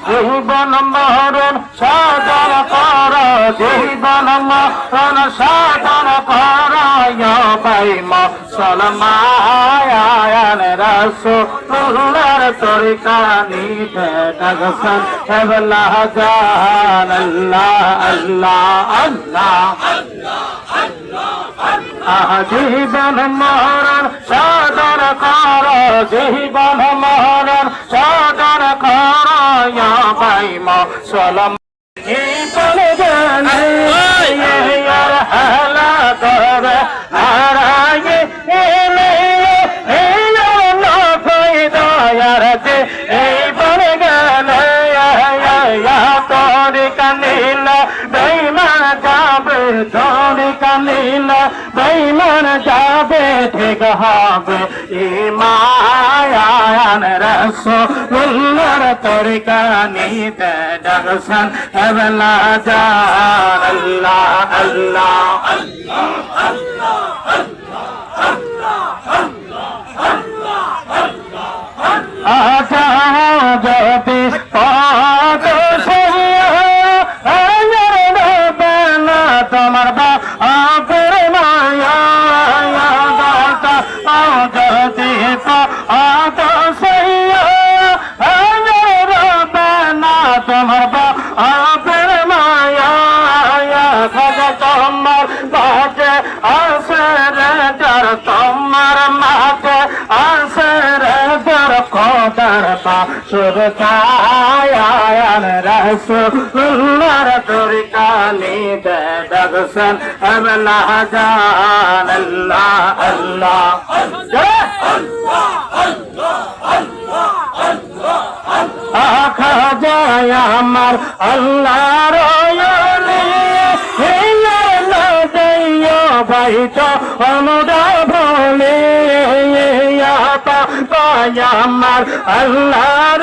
জীবন মরণ সাধন কর, জীবন মরণ সাধন কর, ভাই মুসলমান রাসূলুল্লাহর তরিকা নিতে ডাকছেন আল্লাহ জান। আল্লাহ আল্লাহ আল্লাহ জীবন মরণ সাধন কর, জীবন মরণ সাধন কর, ভাই মুসলমান হালা করে হারায় দয়ার যে এই বলে গেল তরিকা নীল বেইমান যাবে, তরিকা নীল বেইমান যাবে, ঠিক হবে ঈমান রাসূলুল্লাহর তরিকা নিতে ডাকছেন আল্লাহ জান। আল্লাহ আল্লাহ আল্লাহ আচ্ছা যদি পদ তোমার বাপের মায়া যদি পদ তোমার বাপের মায়া তোমার বাজে আসর যার, তোমার মাঝে আসর যার খোদার বাসুর কায়ান রাসূলুল্লাহর তরিকা নিতে ডাকছেন আল্লাহ জান। আল্লাহ আল্লাহ আখা যায় আমার আল্লাহর ভাই তো আমরা ভোলে আমার আল্লাহর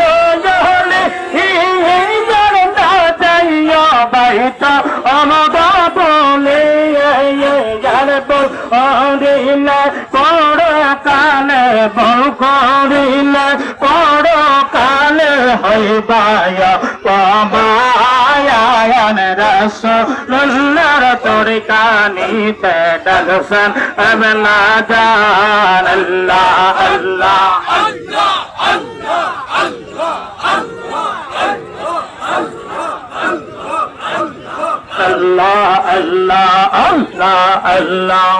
ভাই তো আমরা বলে দিলে পড় কালে বল করিলে পড় কালে হইবায় পাবায়ান রাসূলুল্লাহর তরিকা নিতে ডাকছেন আল্লাহ জান। আল্লাহ আল্লাহ আল্লাহ আল্লাহ আল্লাহ আল্লাহ আল্লাহ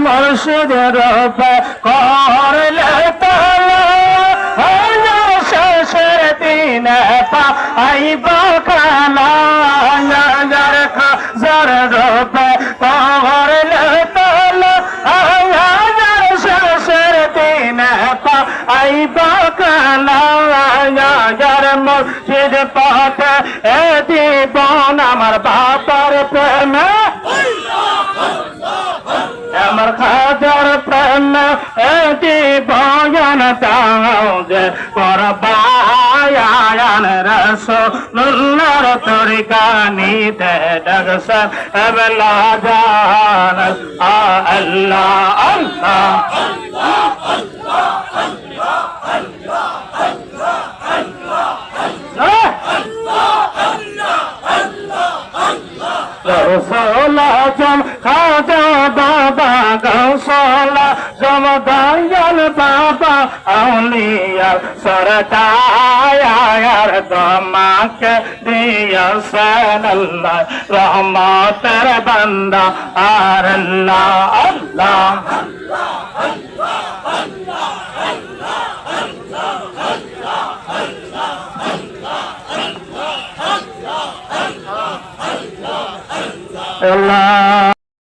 মুর্শিদের করলে শেষের দিন পাইব খানা যার রূপে করলে শেষের দিন পাইব খানা যার মুর্শিদ পথে জীবন আমার বাবার প্রেমে আমার খাজার প্রেম জীবন দাও যে করবায়ান রাসূলুল্লাহর তরিকা নিতে ডাকছেন আল্লাহ জান। আল্লাহ আল্লাহ গৌসলা জম খাজা বাবা, গৌসলা জম দয়াল বাবা, আউলিয়া সরদার তোমাকে দিয়েছেন আল্লাহ রহমতের বান্দা আর আল্লাহ আল্লাহ Allah